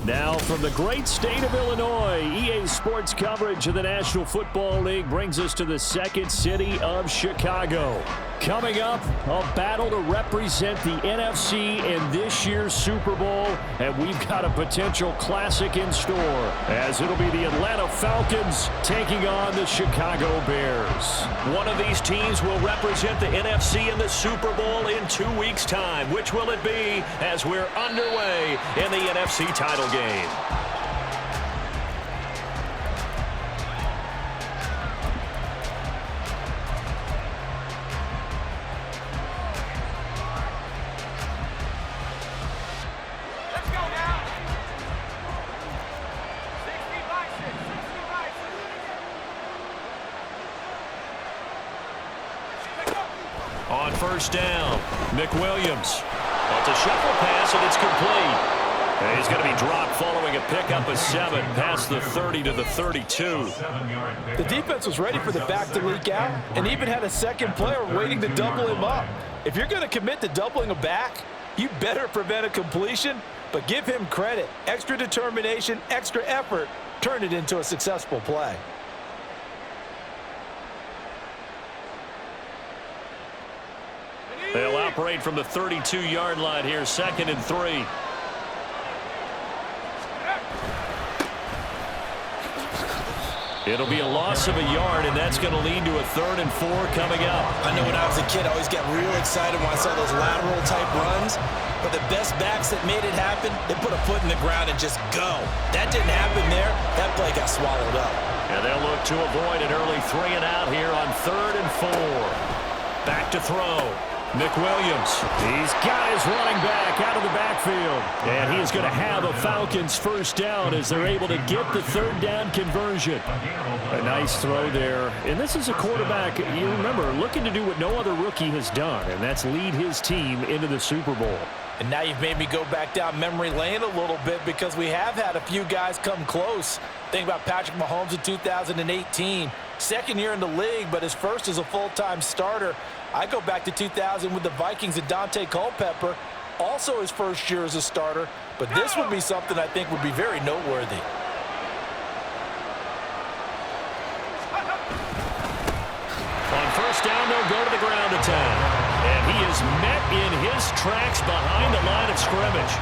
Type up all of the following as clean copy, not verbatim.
Now from the great state of Illinois, EA Sports coverage of the National Football League brings us to the second city of Chicago. Coming up, a battle to represent the NFC in this year's Super Bowl, and we've got a potential classic in store, as it'll be the Atlanta Falcons taking on the Chicago Bears. One of these teams will represent the NFC in the Super Bowl in 2 weeks' time. Which will it be as we're underway in the NFC title game? On first down, McWilliams. It's a shuffle pass, and it's complete. And he's going to be dropped following a pickup of 7 past the 30 to the 32. The defense was ready for the back to leak out and even had a second player waiting to double him up. If you're going to commit to doubling a back, you better prevent a completion, but give him credit. Extra determination, extra effort, turned it into a successful play. They'll operate from the 32-yard line here, 2nd and 3. It'll be a loss of a yard, and that's going to lead to a 3rd and 4 coming up. I know when I was a kid, I always got real excited when I saw those lateral-type runs. But the best backs that made it happen, they put a foot in the ground and just go. That didn't happen there. That play got swallowed up. And they'll look to avoid an early 3-and-out here on 3rd and 4. Back to throw. McWilliams. He's got his running back out of the backfield. And he is going to have a Falcons first down as they're able to get the 3rd down conversion. A nice throw there. And this is a quarterback, you remember, looking to do what no other rookie has done, and that's lead his team into the Super Bowl. And now you've made me go back down memory lane a little bit because we have had a few guys come close. Think about Patrick Mahomes in 2018. Second year in the league, but his first as a full-time starter. I go back to 2000 with the Vikings and Dante Culpepper. Also his first year as a starter. But this would be something I think would be very noteworthy. On first down, they'll go to the ground attack. And he is met in his tracks behind the line of scrimmage.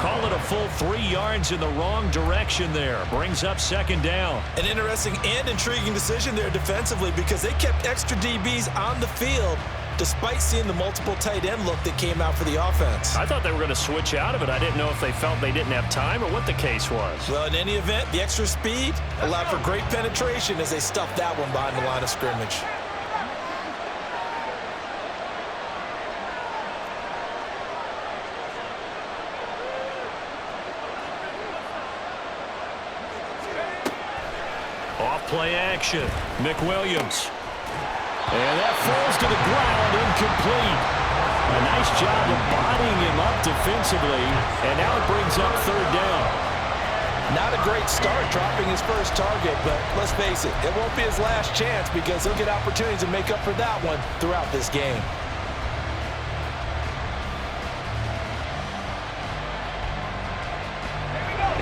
Call it a full 3 yards in the wrong direction there. Brings up 2nd down. An interesting and intriguing decision there defensively because they kept extra DBs on the field despite seeing the multiple tight end look that came out for the offense. I thought they were going to switch out of it. I didn't know if they felt they didn't have time or what the case was. Well, in any event, the extra speed allowed for great penetration as they stuffed that one behind the line of scrimmage. Play action. McWilliams. And that falls to the ground, incomplete. A nice job of bodying him up defensively, and now it brings up 3rd down. Not a great start dropping his first target, but let's face it, it won't be his last chance because he'll get opportunities to make up for that one throughout this game.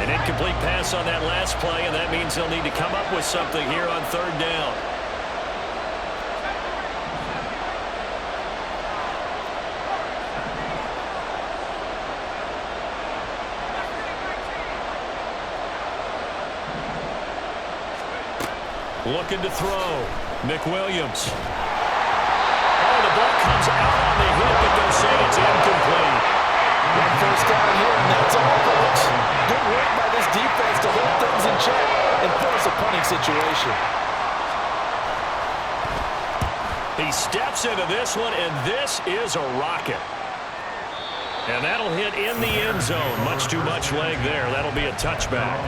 An incomplete pass on that last play, and that means they'll need to come up with something here on 3rd down. Looking to throw. McWilliams. Oh, the ball comes out on the hit, but they'll say it's incomplete. One first down here, and that's all, folks. Good work by this defense to hold things in check and force a punting situation. He steps into this one, and this is a rocket. And that'll hit in the end zone. Much too much leg there. That'll be a touchback.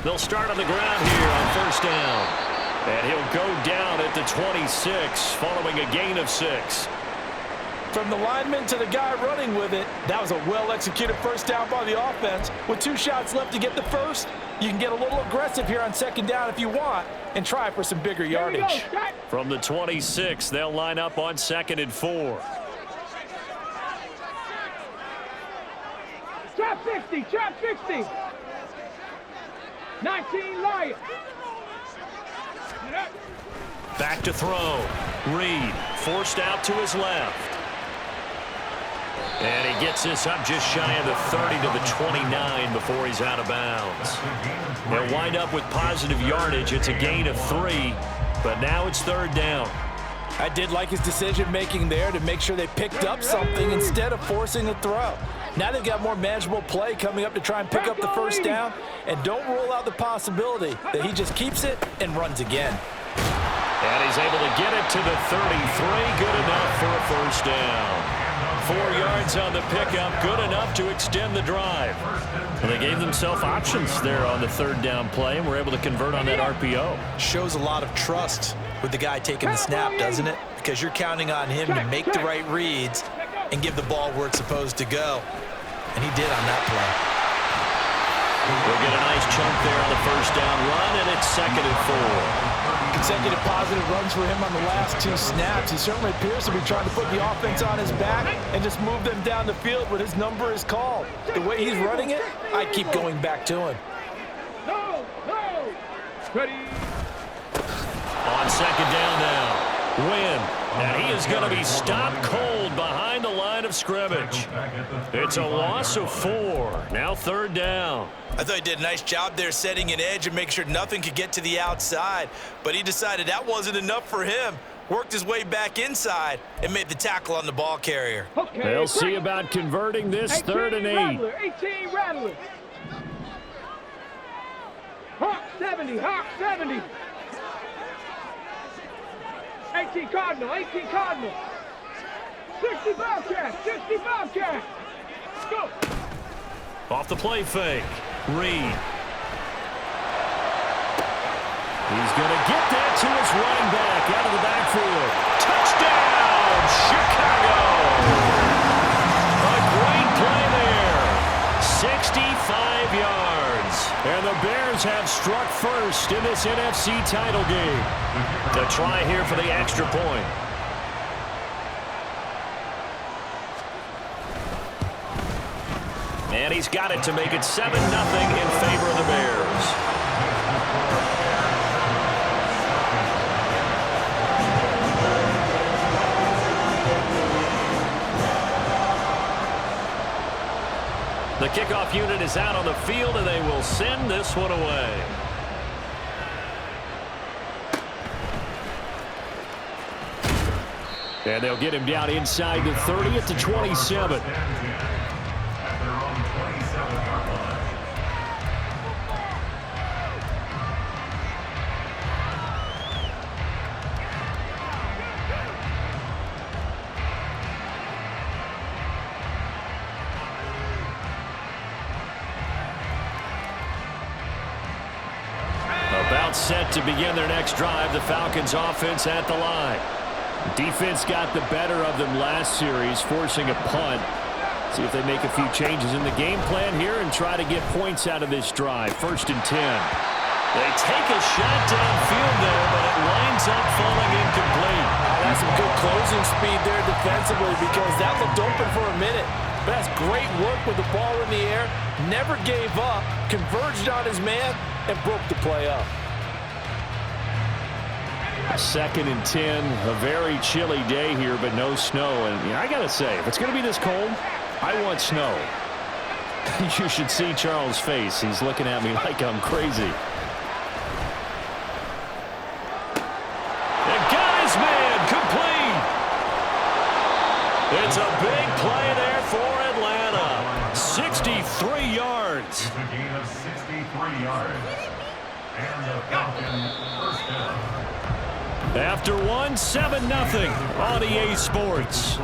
They'll start on the ground here on first down. And he'll go down at the 26 following a gain of 6. From the lineman to the guy running with it, that was a well-executed first down by the offense. With 2 shots left to get the first, you can get a little aggressive here on second down if you want and try for some bigger yardage. From the 26, they'll line up on 2nd and 4. Trap 60, trap 60. 19 Lions. Back to throw. Reed forced out to his left. And he gets this up just shy of the 30 to the 29 before he's out of bounds. They'll wind up with positive yardage. It's a gain of 3, but now it's 3rd down. I did like his decision-making there to make sure they picked up something instead of forcing a throw. Now they've got more manageable play coming up to try and pick up the first down, and don't rule out the possibility that he just keeps it and runs again. And he's able to get it to the 33. Good enough for a first down. 4 yards on the pickup, good enough to extend the drive. Well, they gave themselves options there on the 3rd down play, and were able to convert on that RPO. Shows a lot of trust with the guy taking the snap, doesn't it? Because you're counting on him to make the right reads and give the ball where it's supposed to go. And he did on that play. We'll get a nice chunk there on the first down run, and it's 2nd and 4. Consecutive positive runs for him on the last 2 snaps. He certainly appears to be trying to put the offense on his back and just move them down the field when his number is called. The way he's running it, I'd keep going back to him. No, no. Ready. On 2nd down now. Win. And he is going to be stopped cold behind the line of scrimmage. It's a loss of 4. Now 3rd down. I thought he did a nice job there setting an edge and make sure nothing could get to the outside. But he decided that wasn't enough for him. Worked his way back inside and made the tackle on the ball carrier. Okay, They'll see about converting this 3rd and 8. Rattler, 18 Rattler. Hawk 70, Hawk 70. 18 Cardinal, 18 Cardinal. 60 Bobcat, 60 Bobcat. Go. Off the play fake. Reed. He's going to get that to his running back out of the backfield. Touchdown, Chicago! A great play there. 65 yards. And the Bears have struck first in this NFC title game. The try here for the extra point. And he's got it to make it 7-0 in favor of the Bears. The kickoff unit is out on the field, and they will send this one away. And they'll get him down inside the 30 at the 27. About set to begin their next drive. The Falcons offense at the line. Defense got the better of them last series, forcing a punt. See if they make a few changes in the game plan here and try to get points out of this drive. 1st and 10. They take a shot downfield there, but it winds up falling incomplete. That's some good closing speed there defensively because that looked open for a minute. But that's great work with the ball in the air. Never gave up, converged on his man, and broke the play up. 2nd and 10. A very chilly day here, but no snow. And I got to say, if it's going to be this cold, I want snow. You should see Charles' face. He's looking at me like I'm crazy. And got his man complete. It's a big play there for Atlanta. 63 yards. It's a gain of 63 yards. And the Falcons first down. After one, 7-0 on EA Sports.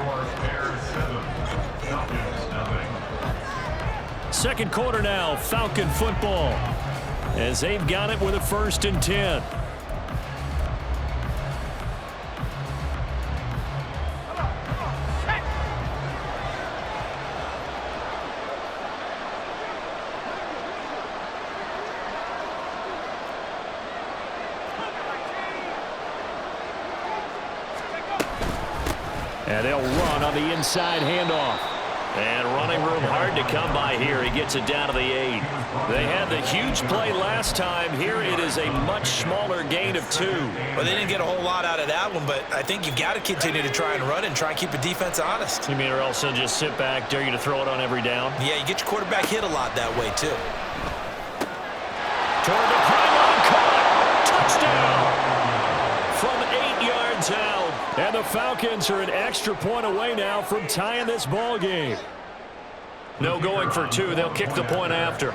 Second quarter now, Falcon football, as they've got it with a 1st and 10. And they'll run on the inside handoff. And running room hard to come by here. He gets it down to the 8. They had the huge play last time. Here it is a much smaller gain of 2. Well, they didn't get a whole lot out of that one, but I think you've got to continue to try and run and try and keep the defense honest. You mean or else they'll just sit back, dare you to throw it on every down? Yeah, you get your quarterback hit a lot that way, too. Toward the pylon, caught! Touchdown! From 8 yards out. And the Falcons are an extra point away now from tying this ball game. No going for 2. They'll kick the point after.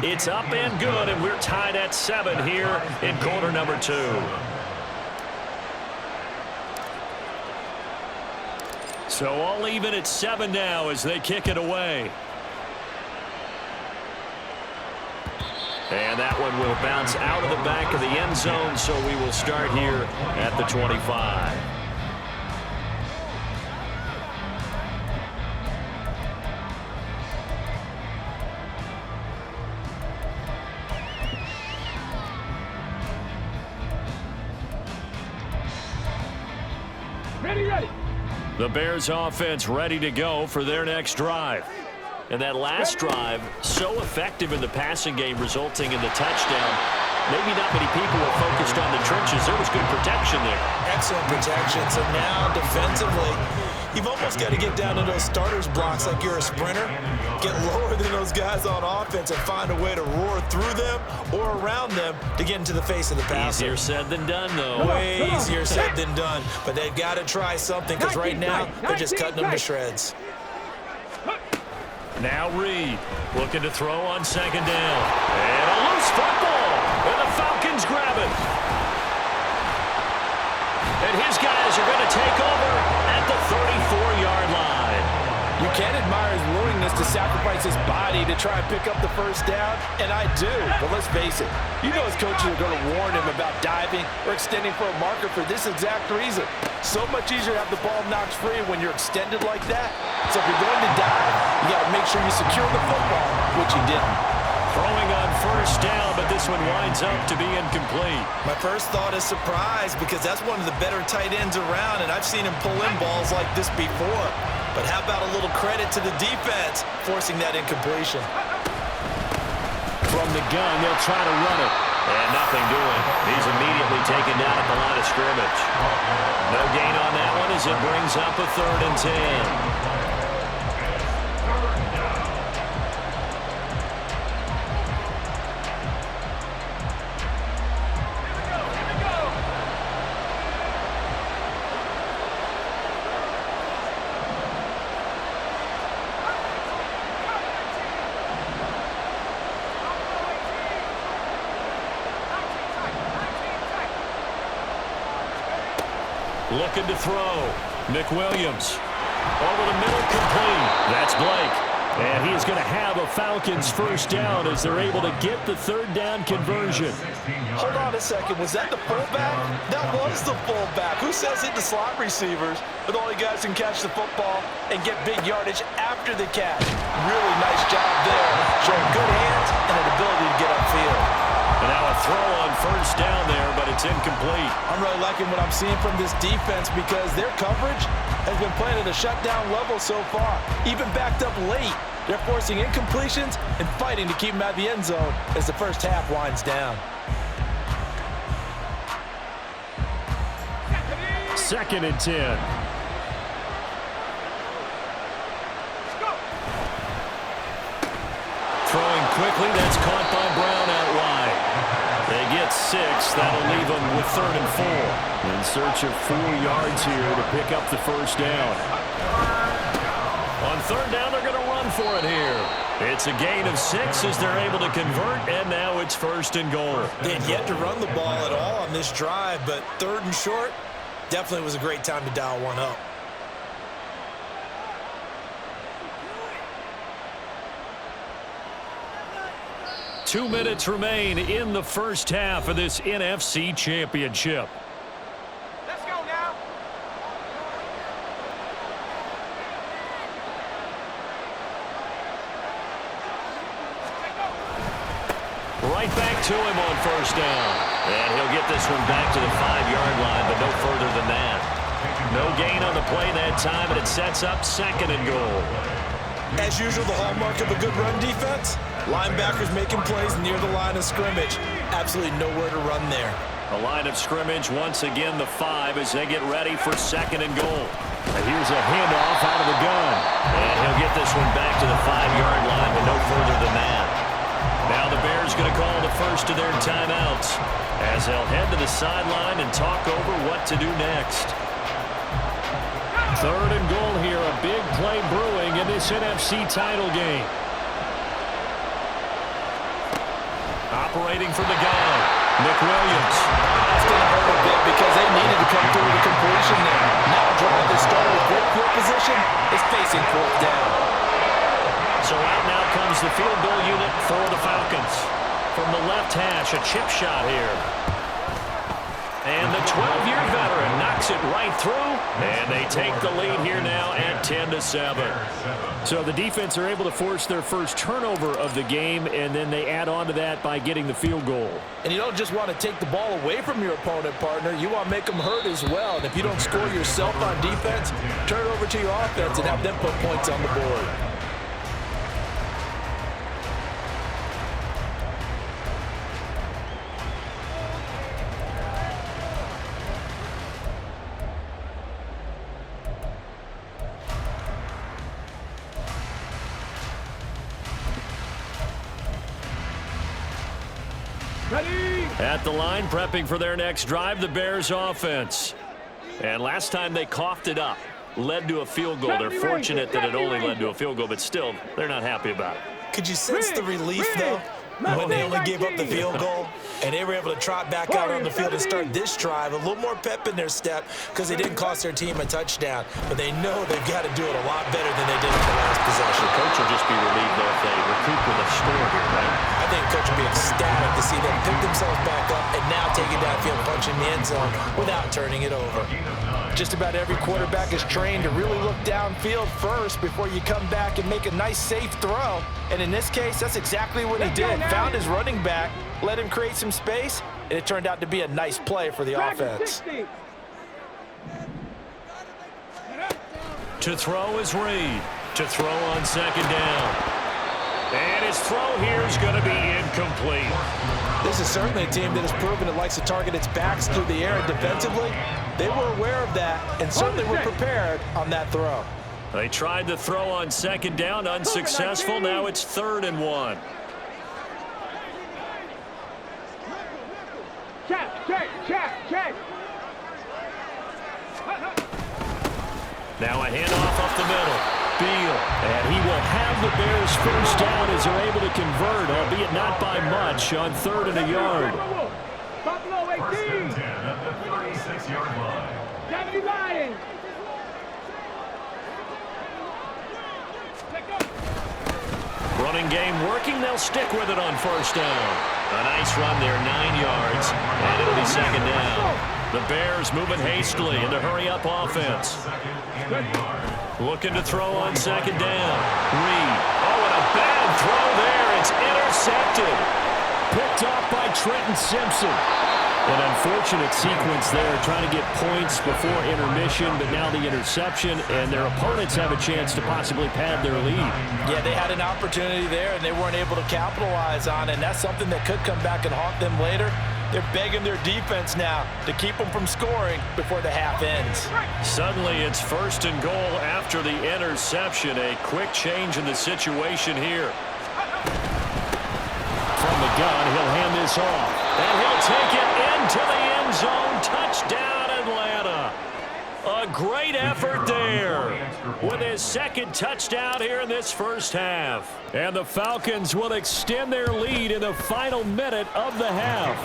It's up and good, and we're tied at 7 here in quarter number 2. So all even at 7 now as they kick it away. And that one will bounce out of the back of the end zone, so we will start here at the 25. Ready. The Bears offense ready to go for their next drive. And that last drive, so effective in the passing game, resulting in the touchdown. Maybe not many people were focused on the trenches. There was good protection there. Excellent protection. So now, defensively, you've almost got to get down to those starters blocks like you're a sprinter. Get lower than those guys on offense and find a way to roar through them or around them to get into the face of the passer. Easier said than done, though. Way easier said than done. But they've got to try something because right now, they're just cutting them to shreds. Now Reed looking to throw on 2nd down. And a loose football. And the Falcons grab it. And his guys are going to take over at the 34-yard line. You can admire his willingness to sacrifice his body to try and pick up the first down, and I do. But let's face it, you know his coaches are going to warn him about diving or extending for a marker for this exact reason. So much easier to have the ball knocked free when you're extended like that. So if you're going to dive, you got to make sure you secure the football, which he didn't. throwing on 1st down, but this one winds up to be incomplete. My first thought is surprise because that's one of the better tight ends around, and I've seen him pull in balls like this before. But how about a little credit to the defense forcing that incompletion? From the gun, they'll try to run it. And nothing doing. He's immediately taken down at the line of scrimmage. No gain on that one as it brings up a 3rd and 10. Looking to throw. McWilliams. Over the middle, complete. That's Blake. And he is going to have a Falcons 1st down as they're able to get the 3rd down conversion. Hold on a second. Was that the fullback? That was the fullback. Who says it to slot receivers? But all you guys can catch the football and get big yardage after the catch. Really nice job there. Showing good hands and an ability to get upfield. And now a throw on 1st down there, but it's incomplete. I'm really liking what I'm seeing from this defense because their coverage has been playing at a shutdown level so far. Even backed up late, they're forcing incompletions and fighting to keep them out of the end zone as the first half winds down. 2nd and 10. Throwing quickly, that's caught by Brown out wide. They get 6. That'll leave them with 3rd and 4. In search of 4 yards here to pick up the 1st down. On 3rd down, they're going to run for it here. It's a gain of 6 as they're able to convert, and now it's 1st and goal. They had yet to run the ball at all on this drive, but 3rd and short definitely was a great time to dial one up. Two minutes remain in the 1st half of this NFC Championship. Let's go now. Right back to him on first down. And he'll get this one back to the 5-yard line, but no further than that. No gain on the play that time, and it sets up 2nd and goal. As usual, the hallmark of a good run defense, linebackers making plays near the line of scrimmage. Absolutely nowhere to run there. A line of scrimmage once again the 5 as they get ready for 2nd and goal. And here's a handoff out of the gun. And he'll get this one back to the 5-yard line, but no further than that. Now the Bears going to call the first of their timeouts as they'll head to the sideline and talk over what to do next. 3rd and goal here. A big play brewing in this NFC title game. Operating from the gun, Nick Williams. That's going to hurt a bit because they needed to come through the completion there. Now drive the starter with great field position is facing 4th down. So out now comes the field goal unit for the Falcons. From the left hash, a chip shot here. And the 12-year veteran knocks it right through, and they take the lead here now at 10-7. So the defense are able to force their first turnover of the game, and then they add on to that by getting the field goal. And you don't just want to take the ball away from your opponent, partner. You want to make them hurt as well. And if you don't score yourself on defense, turn it over to your offense and have them put points on the board. At the line, prepping for their next drive, the Bears offense. And last time they coughed it up, led to a field goal. They're fortunate that it only led to a field goal, but still, they're not happy about it. Could you sense the relief, though, when they only gave up the field goal and they were able to trot back out on the field and start this drive? A little more pep in their step because they didn't cost their team a touchdown, but they know they've got to do it a lot better than they did in the last possession. Coach will just be relieved, though, if they recoup with a score here, right? I think Coach will be ecstatic to see them pick themselves back up and now take it downfield, punching the end zone without turning it over. Just about every quarterback is trained to really look downfield first before you come back and make a nice, safe throw. And in this case, that's exactly what he did. Found his running back, let him create some space, and it turned out to be a nice play for the offense. To throw is Reed. To throw on 2nd down. And his throw here is going to be incomplete. This is certainly a team that has proven it likes to target its backs through the air, and defensively, they were aware of that and certainly were prepared on that throw. They tried to throw on 2nd down, unsuccessful. Now it's 3rd and 1. Check. Now a handoff up the middle. Beal. And he will have the Bears first down as they're able to convert, albeit not by much, on 3rd and a yard. Buffalo 18. 10 at the 36-yard line. Deputy Lions. Running game working. They'll stick with it on first down. A nice run there, 9 yards. And it'll be 2nd down. The Bears moving hastily into hurry-up offense. Looking to throw on 2nd down. Reed. Oh, and a bad throw there. It's intercepted. Picked off by Trenton Simpson. An unfortunate sequence there, trying to get points before intermission, but now the interception, and their opponents have a chance to possibly pad their lead. Yeah, they had an opportunity there, and they weren't able to capitalize on it, and that's something that could come back and haunt them later. They're begging their defense now to keep them from scoring before the half ends. Suddenly, it's 1st and goal after the interception. A quick change in the situation here. From the gun, he'll hand this off. And he'll take it into the end zone. Touchdown, Atlanta. A great effort there with his 2nd touchdown here in this first half. And the Falcons will extend their lead in the final minute of the half.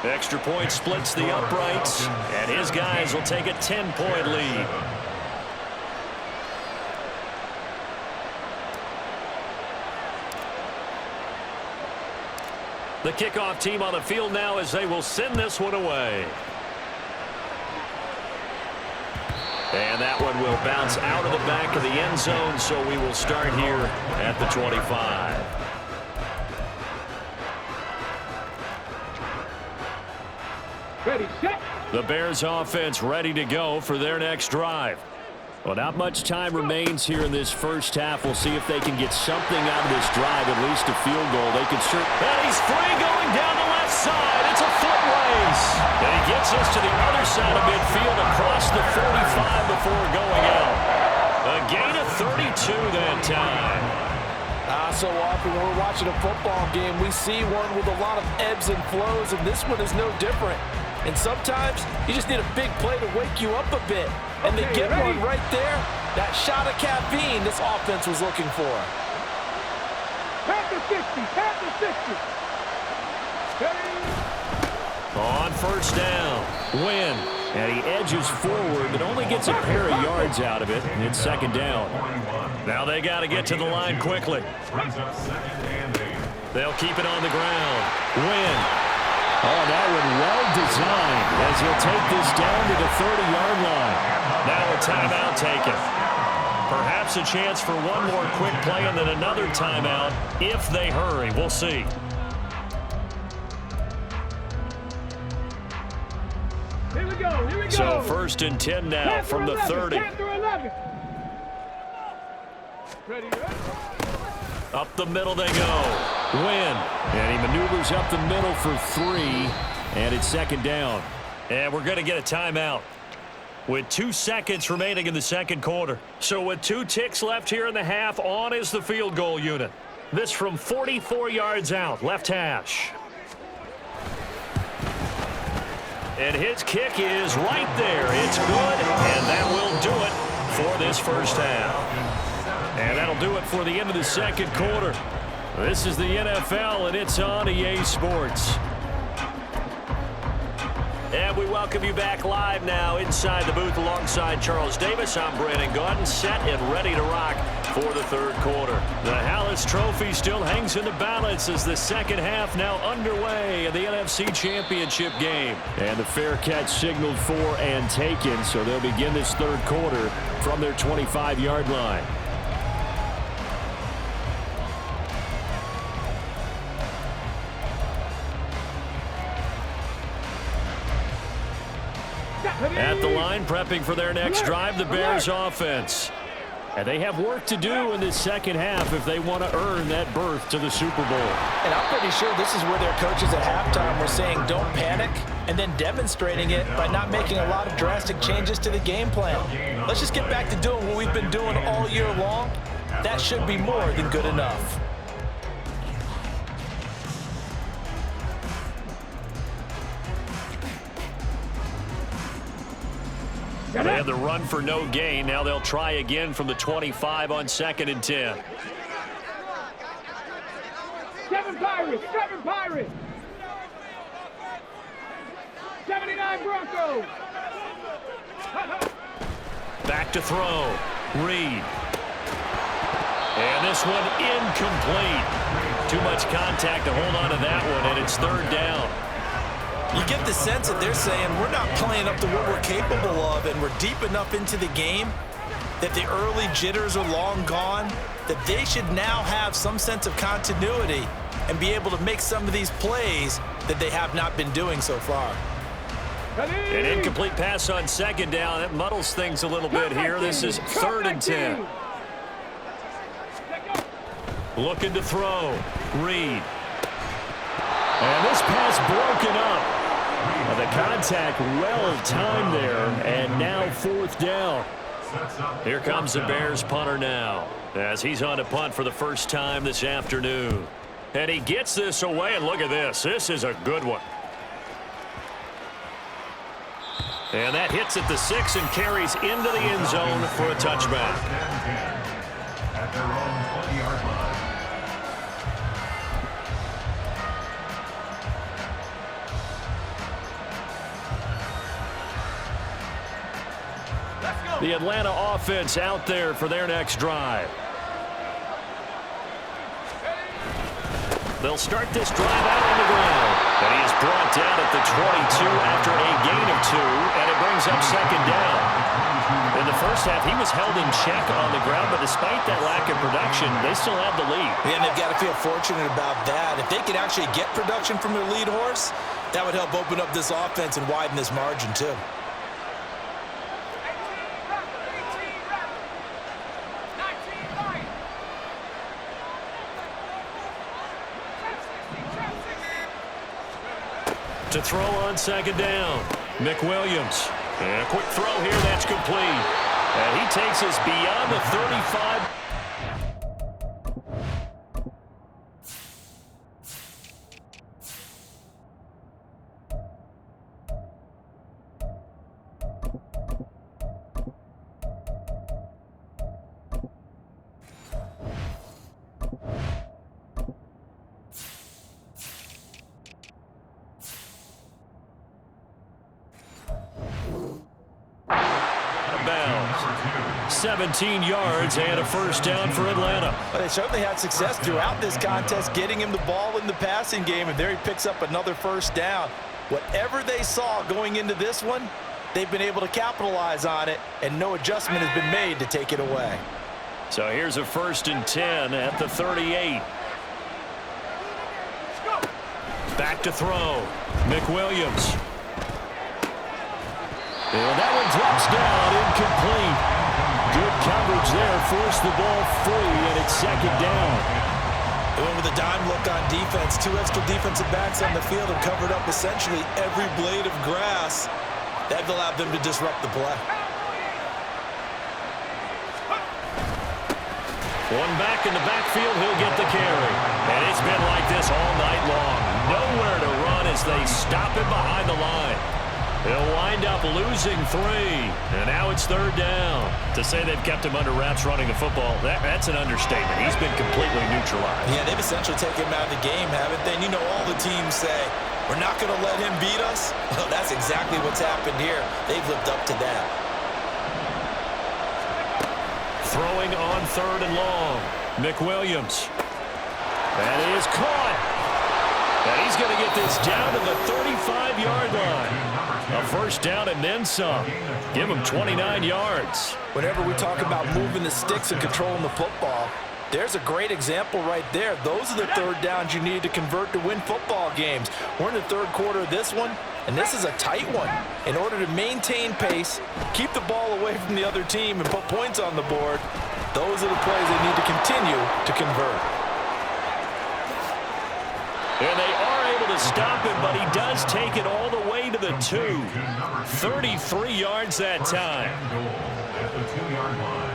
Extra point splits the uprights, and his guys will take a 10-point lead. The kickoff team on the field now as they will send this one away. And that one will bounce out of the back of the end zone, so we will start here at the 25. Ready, set. The Bears offense ready to go for their next drive. Well, not much time remains here in this first half. We'll see if they can get something out of this drive, at least a field goal. They could sure. And he's free going down the left side. It's a foot race. And he gets us to the other side of midfield across the 45 before going out. A gain of 32 that time. So often when we're watching a football game, we see one with a lot of ebbs and flows, and this one is no different. And sometimes you just need a big play to wake you up a bit. And they get one right there. That shot of caffeine this offense was looking for. Pat the 60, pat the 60. On first down, Wynn. And he edges forward, but only gets a pair of yards out of it. And it's second down. Now they got to get to the line quickly. They'll keep it on the ground. Wynn. Oh, that one well designed as he'll take this down to the 30-yard line. Now a timeout taken. Perhaps a chance for one more quick play and then another timeout if they hurry. We'll see. Here we go, here we go. So first and 10 now from the 30. 10 through 11. Ready, ready. Up the middle they go. Wynn. And he maneuvers up the middle for 3, and it's second down. And we're going to get a timeout with 2 seconds remaining in the second quarter. So with 2 ticks left here in the half, on is the field goal unit. This from 44 yards out, left hash. And his kick is right there. It's good, and that will do it for this first half. And that'll do it for the end of the second quarter. This is the NFL, and it's on EA Sports. And we welcome you back live now inside the booth alongside Charles Davis. I'm Brandon Gaudin, set and ready to rock for the third quarter. The Hallis Trophy still hangs in the balance as the second half now underway in the NFC Championship game. And the fair catch signaled for and taken, so they'll begin this third quarter from their 25-yard line. At the line, prepping for their next drive, the Bears offense. And they have work to do in this second half if they want to earn that berth to the Super Bowl. And I'm pretty sure this is where their coaches at halftime were saying don't panic, and then demonstrating it by not making a lot of drastic changes to the game plan. Let's just get back to doing what we've been doing all year long. That should be more than good enough. They had the run for no gain. Now they'll try again from the 25 on second and 10. 7 Pirates, 7 Pirates. 79 Broncos. Back to throw. Reed. And this one incomplete. Too much contact to hold on to that one, and it's third down. You get the sense that they're saying we're not playing up to what we're capable of, and we're deep enough into the game that the early jitters are long gone, that they should now have some sense of continuity and be able to make some of these plays that they have not been doing so far. An incomplete pass on second down. That muddles things a little bit here. This is third and 10. Looking to throw. Reed. And this pass broken up. The contact well timed there, and now fourth down. Here comes the Bears punter now as he's on to punt for the first time this afternoon. And he gets this away, and look at this. This is a good one. And that hits at the 6 and carries into the end zone for a touchback. At their own 20-yard line. The Atlanta offense out there for their next drive. They'll start this drive out on the ground. And he is brought down at the 22 after a gain of 2, and it brings up second down. In the first half, he was held in check on the ground, but despite that lack of production, they still have the lead. Yeah, and they've got to feel fortunate about that. If they could actually get production from their lead horse, that would help open up this offense and widen this margin too. To throw on second down, McWilliams. And a quick throw here, that's complete. And he takes us beyond the 35. Bounds. 17 yards and a first down for Atlanta. Well, they certainly had success throughout this contest getting him the ball in the passing game, and there he picks up another first down. Whatever they saw going into this one, they've been able to capitalize on it, and no adjustment has been made to take it away. So here's a 1st and 10 at the 38. Back to throw. McWilliams. And that one drops down, incomplete. Good coverage there, forced the ball free, and it's second down. They went with a dime look on defense. 2 extra defensive backs on the field and covered up essentially every blade of grass. That allowed them to disrupt the play. One back in the backfield, he'll get the carry. And it's been like this all night long. Nowhere to run as they stop him behind the line. They'll wind up losing 3, and now it's 3rd down. To say they've kept him under wraps running the football, that's an understatement. He's been completely neutralized. Yeah, they've essentially taken him out of the game, haven't they? And you know all the teams say, we're not going to let him beat us. Well, that's exactly what's happened here. They've lived up to that. Throwing on 3rd and long. McWilliams. That is caught. And he's going to get this down to the 35-yard line. A first down and then some. Give him 29 yards. Whenever we talk about moving the sticks and controlling the football, there's a great example right there. Those are the 3rd downs you need to convert to win football games. We're in the 3rd quarter of this one, and this is a tight one. In order to maintain pace, keep the ball away from the other team, and put points on the board, those are the plays they need to continue to convert. And they are able to stop him, but he does take it all the way to the 2. 33 yards that time. At the 2-yard line.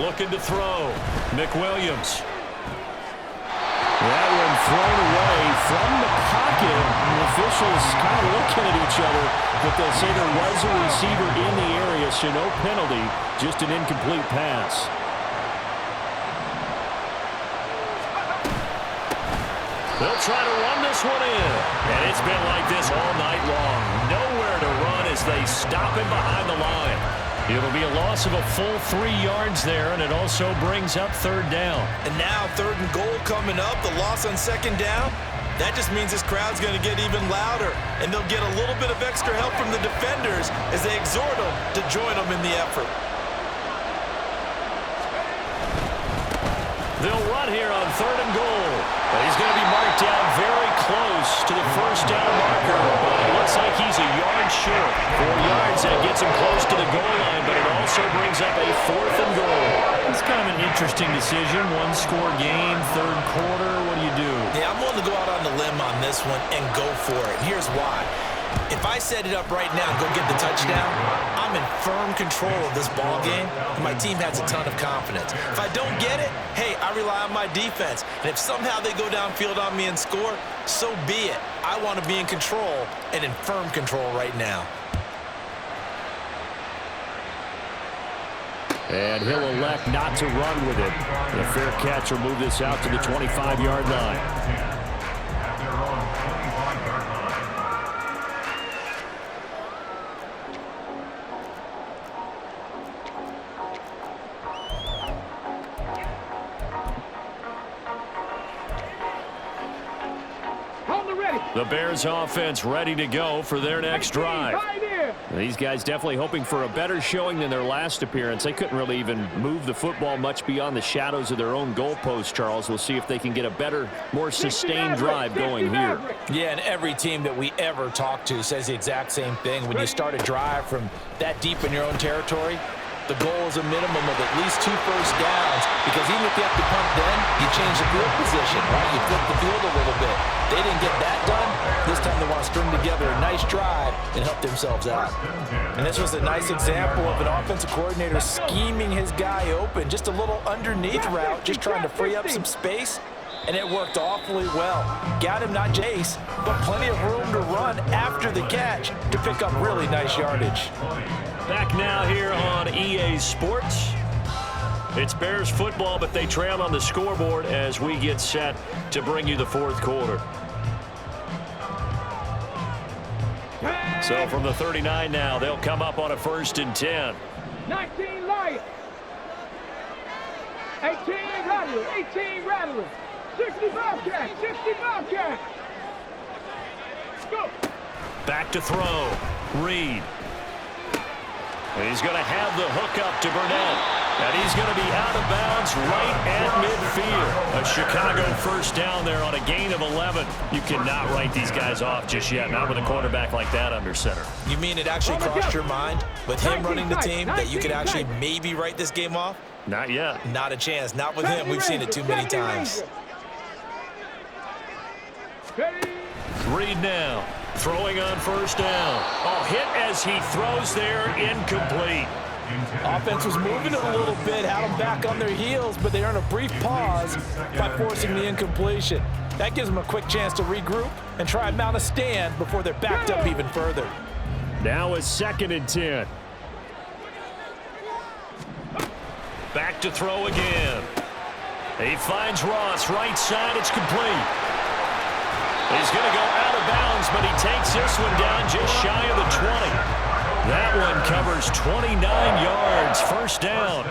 Looking to throw. McWilliams. That one thrown away from the pocket. The officials kind of looking at each other, but they'll say there was a receiver in the area, so no penalty, just an incomplete pass. They'll try to run this one in. And it's been like this all night long. Nowhere to run as they stop him behind the line. It'll be a loss of a full 3 yards there, and it also brings up 3rd down. And now 3rd and goal coming up, the loss on 2nd down. That just means this crowd's going to get even louder, and they'll get a little bit of extra help from the defenders as they exhort them to join them in the effort. They'll run here on 3rd and goal. But he's going to be marked down very close to the first down marker. But it looks like he's a yard short. 4 yards, that gets him close to the goal line, but it also brings up a 4th and goal. It's kind of an interesting decision. 1-score game, 3rd quarter. What do you do? Yeah, I'm willing to go out on the limb on this one and go for it. Here's why. If I set it up right now and go get the touchdown, I'm in firm control of this ball game, and my team has a ton of confidence. If I don't get it, hey, I rely on my defense. And if somehow they go downfield on me and score, so be it. I want to be in control and in firm control right now. And he'll elect not to run with it. The fair catch will move this out to the 25-yard line. At their own 25-yard line. The Bears offense ready to go for their next drive. These guys definitely hoping for a better showing than their last appearance. They couldn't really even move the football much beyond the shadows of their own goalpost, Charles. We'll see if they can get a better, more sustained drive going here. Yeah, and every team that we ever talk to says the exact same thing. When you start a drive from that deep in your own territory, the goal is a minimum of at least 2 first downs, because even if you have to punt then, you change the field position, right? You flip the field a little bit. They didn't get that done. This time they want to string together a nice drive and help themselves out. And this was a nice example of an offensive coordinator scheming his guy open. Just a little underneath route, just trying to free up some space, and it worked awfully well. Got him not chase, but plenty of room to run after the catch to pick up really nice yardage. Back now here on EA Sports. It's Bears football, but they trail on the scoreboard as we get set to bring you the fourth quarter. So from the 39 now, they'll come up on a 1st and 10. 19 Lions. 18 Rattlers. 18 Rattlers. 60 Bobcats. 60 Bobcats. Go. Back to throw. Reed. He's going to have the hook up to Burnett. And he's going to be out of bounds right at midfield. A Chicago first down there on a gain of 11. You cannot write these guys off just yet, not with a quarterback like that under center. You mean it actually crossed your mind with him running the team that you could actually maybe write this game off? Not yet. Not a chance. Not with him. We've seen it too many times. Reed now. Throwing on 1st down. Oh, hit as he throws there, incomplete. Offense was moving it a little bit, had them back on their heels, but they earned a brief pause by forcing the incompletion. That gives them a quick chance to regroup and try and mount a stand before they're backed up even further. Now a 2nd and 10. Back to throw again. He finds Ross, right side, it's complete. He's going to go out of bounds, but he takes this one down just shy of the 20. That one covers 29 yards, 1st down.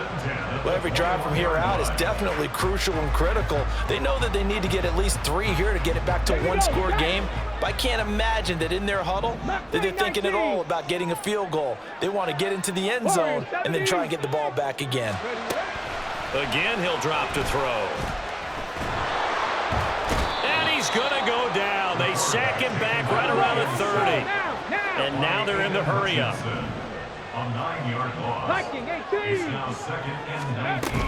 Well, every drive from here out is definitely crucial and critical. They know that they need to get at least 3 here to get it back to a 1-score game. But I can't imagine that in their huddle that they're thinking at all about getting a field goal. They want to get into the end zone and then try and get the ball back again. Again, he'll drop to throw. He's going to go down. They sack him back right around the 30. And now they're in the hurry-up. A 9-yard loss. It's now 2nd and 19.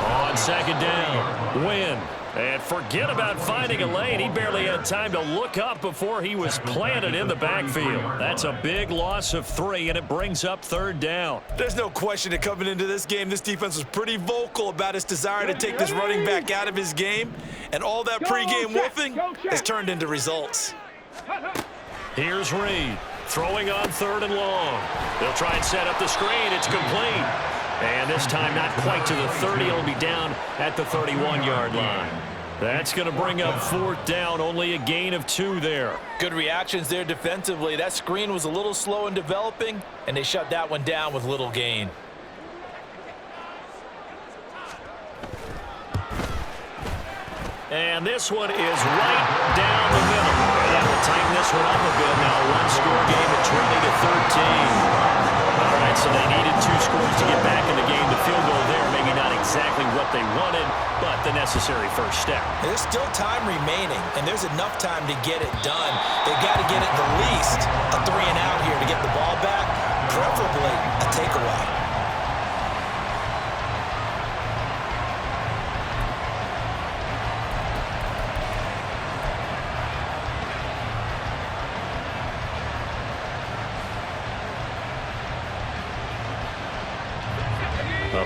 On 2nd down, Wynn. And forget about finding a lane. He barely had time to look up before he was planted in the backfield. That's a big loss of 3, and it brings up 3rd down. There's no question that coming into this game, this defense was pretty vocal about its desire to take this running back out of his game, and all that pregame wolfing has turned into results. Here's Reed, throwing on 3rd and long. They'll try and set up the screen. It's complete. And this time not quite to the 30. It'll be down at the 31-yard line. That's going to bring up 4th down, only a gain of 2 there. Good reactions there defensively. That screen was a little slow in developing, and they shut that one down with little gain. And this one is right down the middle. And that will tighten this one up a bit now. 1-score game at 20-13. All right, so they needed 2 scores to get back in the game. The field goal there, maybe not exactly what they wanted, but the necessary first step. There's still time remaining, and there's enough time to get it done. They've got to get it the least a 3-and-out here to get the ball back, preferably a takeaway.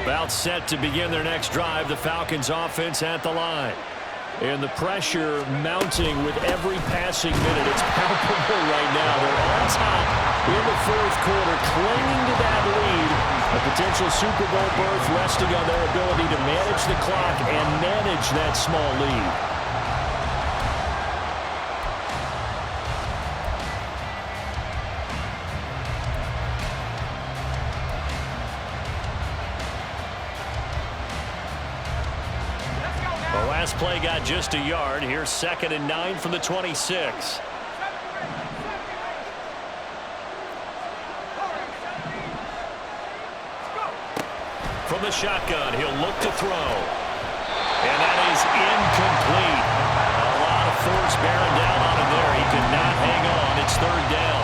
About set to begin their next drive, the Falcons offense at the line. And the pressure mounting with every passing minute. It's palpable right now. They're on top in the 4th quarter, clinging to that lead. A potential Super Bowl berth resting on their ability to manage the clock and manage that small lead. last play got just a yard. Here's 2nd and 9 from the 26. From the shotgun, he'll look to throw. And that is incomplete. A lot of force bearing down on him there. He could not hang on. It's 3rd down.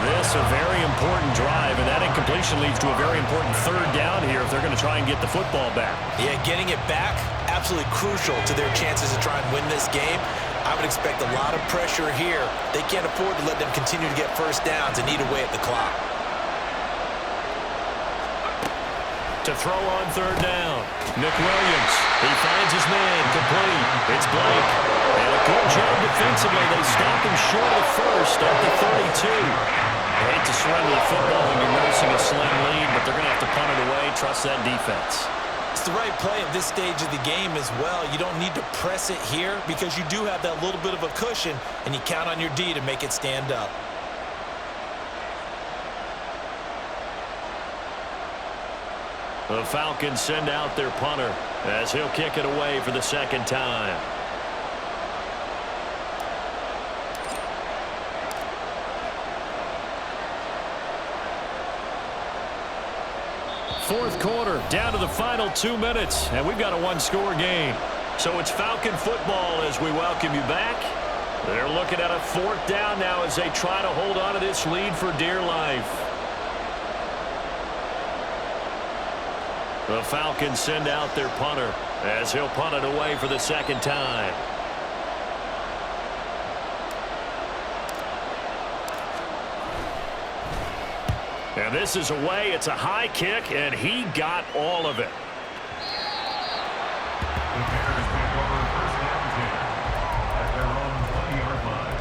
This a very important drive, and that incompletion leads to a very important 3rd down here if they're going to try and get the football back. Yeah, getting it back, absolutely crucial to their chances to try and win this game. I would expect a lot of pressure here. They can't afford to let them continue to get first downs and eat away at the clock. To throw on 3rd down. Nick Williams. He finds his man. Complete. It's Blake. And a good job defensively. They stop him short of the first at the 32. I hate to surrender the football when you're nursing a slim lead, but they're going to have to punt it away. Trust that defense. It's the right play at this stage of the game as well. You don't need to press it here because you do have that little bit of a cushion, and you count on your D to make it stand up. The Falcons send out their punter as he'll kick it away for the 2nd time. Fourth quarter, down to the final 2 minutes, and we've got a one-score game. So it's Falcon football as we welcome you back. They're looking at a 4th down now as they try to hold on to this lead for dear life. The Falcons send out their punter as he'll punt it away for the 2nd time. And this is away. It's a high kick, and he got all of it. The Bears take over 1st and 10 at their own 20-yard line.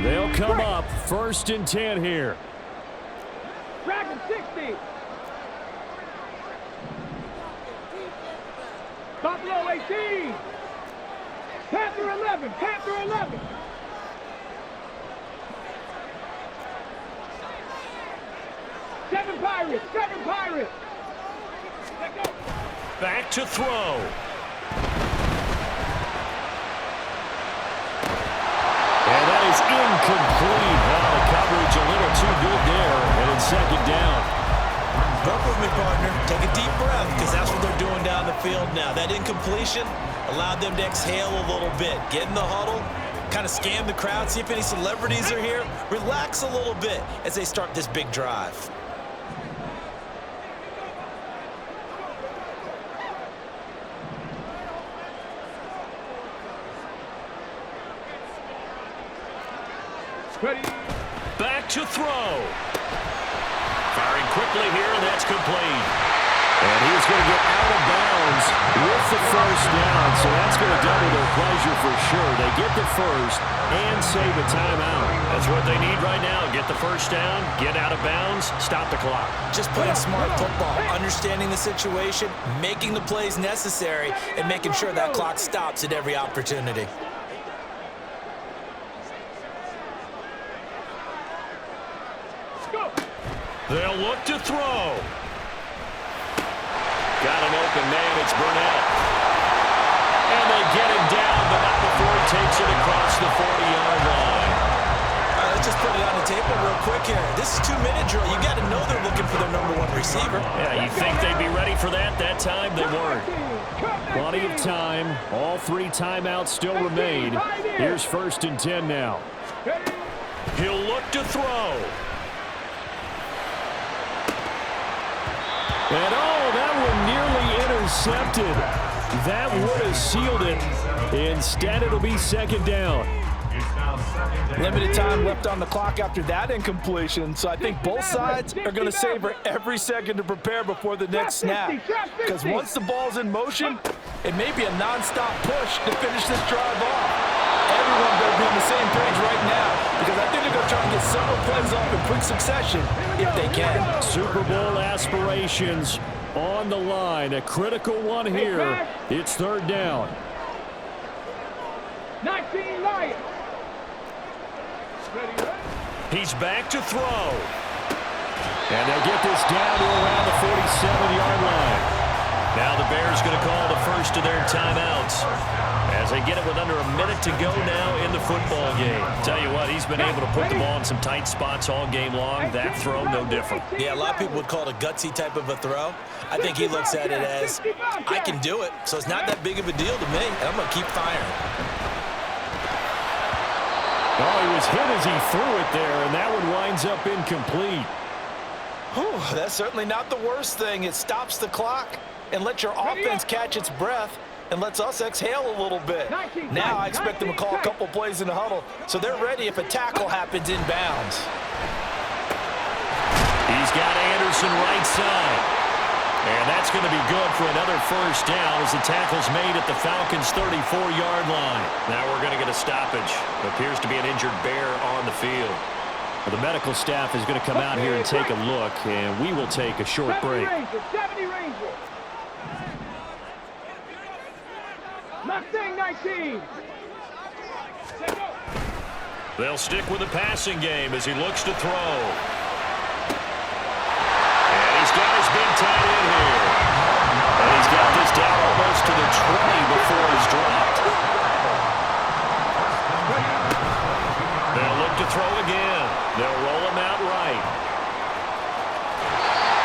They'll come up 1st and 10 here. Dragon 60. Buffalo 18. Panther 11. Panther 11. Seven Pirates. 7 Pirates. Let's go. Back to throw. And that is incomplete. Now the coverage a little too good there, and it's 2nd down. Work with me, partner. Take a deep breath because that's what they're doing down the field now. That incompletion allowed them to exhale a little bit. Get in the huddle, kind of scan the crowd, see if any celebrities are here. Relax a little bit as they start this big drive. Ready. Back to throw. Firing quickly here, and that's complete. And he's going to get out of bounds with the 1st down, so that's going to double their pleasure for sure. They get the 1st and save a timeout. That's what they need right now. Get the 1st down, get out of bounds, stop the clock. Just playing smart football, understanding the situation, making the plays necessary, and making sure that clock stops at every opportunity. They'll look to throw. Got an open man. It's Burnett. And they get him down, but not before he takes it across the 40-yard line. All right, let's just put it on the table real quick here. This is 2-minute drill. You got to know they're looking for their #1 receiver. Yeah, you think they'd be ready for that? That time they weren't. Plenty of time. All 3 timeouts still remain. Here's 1st and 10 now. He'll look to throw. And that one nearly intercepted. That would have sealed it. Instead, it'll be 2nd down. Limited time left on the clock after that incompletion, so I think both sides are going to savor every second to prepare before the next snap. Because once the ball's in motion, it may be a nonstop push to finish this drive off. Everyone better be on the same page right now, because I think they're going to try and get several plays off in quick succession if they can. Super Bowl aspirations on the line. A critical one here. It's third down. 19 Lions. He's back to throw. And they'll get this down to around the 47-yard line. Now the Bears going to call the first of their timeouts as they get it with under a minute to go now in the football game. Tell you what, he's been able to put the ball in some tight spots all game long. That throw, no different. Yeah, a lot of people would call it a gutsy type of a throw. I think he looks at it as, I can do it, so it's not that big of a deal to me, and I'm going to keep firing. Oh, he was hit as he threw it there, and that one winds up incomplete. Whew, that's certainly not the worst thing. It stops the clock and lets your offense catch its breath and lets us exhale a little bit. Now I expect them to call a couple plays in the huddle so they're ready if a tackle happens inbounds. He's got Anderson right side. And that's going to be good for another first down as the tackle's made at the Falcons' 34-yard line. Now we're going to get a stoppage. Appears to be an injured Bear on the field. Well, the medical staff is going to come out here and take a look, and we will take a short break. 70 Rangers. Mustang 19. They'll stick with the passing game as he looks to throw. And he's got his big tight end here. And he's got this down almost to the 20 before he's dropped. They'll look to throw again. They'll roll him out right.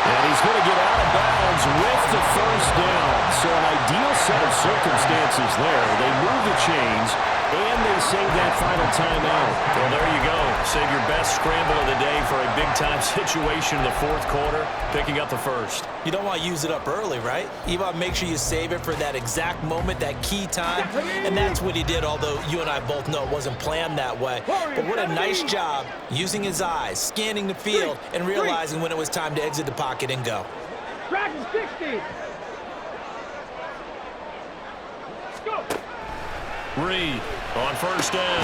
And he's going to get out of bounds with the first down. So an ideal set of circumstances there. They move the chains, and they save that final timeout. Well, there you go. Save your best scramble of the day for a big-time situation in the fourth quarter, picking up the first. You don't want to use it up early, right? You want to make sure you save it for that exact moment, that key time, and that's what he did, although you and I both know it wasn't planned that way. But what a nice job using his eyes, scanning the field, and realizing when it was time to exit the pocket and go. Dragon 60. Reed on first down.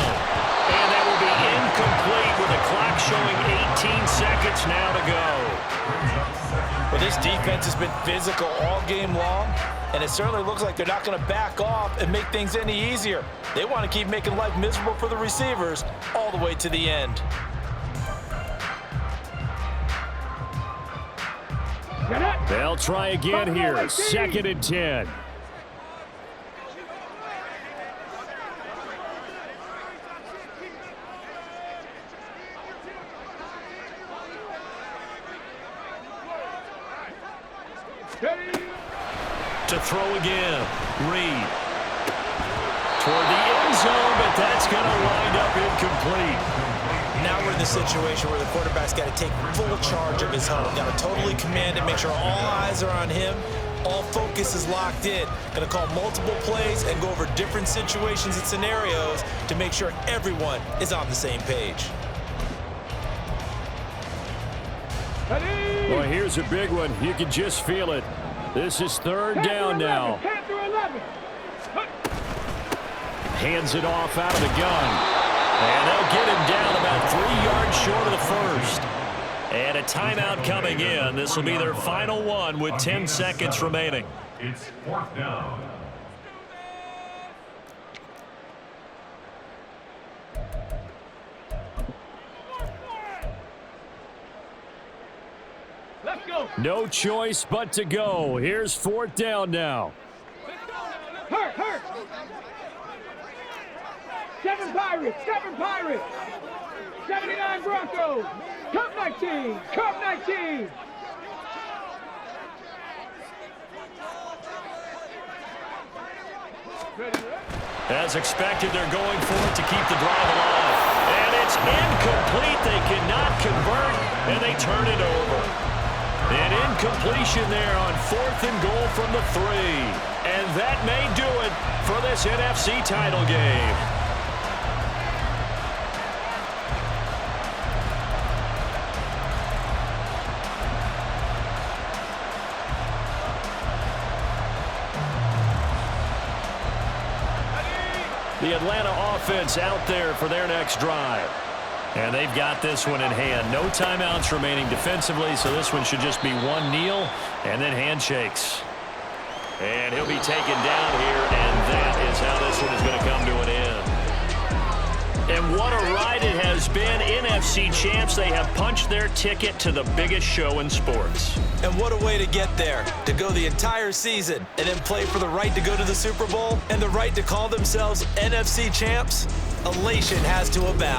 And that will be incomplete with the clock showing 18 seconds now to go. Well, this defense has been physical all game long, and it certainly looks like they're not going to back off and make things any easier. They want to keep making life miserable for the receivers all the way to the end. They'll try again here. 2nd and 10. To throw again. Reed. Toward the end zone, but that's going to wind up incomplete. Now we're in the situation where the quarterback's got to take full charge of his huddle. Got to totally command it, make sure all eyes are on him. All focus is locked in. Going to call multiple plays and go over different situations and scenarios to make sure everyone is on the same page. Well, here's a big one. You can just feel it. This is third down now. Hands it off out of the gun. And they'll get him down about 3 yards short of the first. And a timeout coming in. This will be their final one with 10 seconds remaining. It's 4th down. Let's go. No choice but to go. Here's 4th down now. Hurt. 7 Pirates. 79 Broncos. Cup 19. As expected, they're going for it to keep the drive alive. And it's incomplete. They cannot convert, and they turn it over. An incompletion there on 4th and goal from the 3. And that may do it for this NFC title game. The Atlanta offense out there for their next drive. And they've got this one in hand. No timeouts remaining defensively, so this one should just be one kneel and then handshakes. And he'll be taken down here, and that is how this one is going to come to an end. And what a ride it has been. NFC champs, they have punched their ticket to the biggest show in sports. And what a way to get there, to go the entire season and then play for the right to go to the Super Bowl and the right to call themselves NFC champs. Elation has to abound.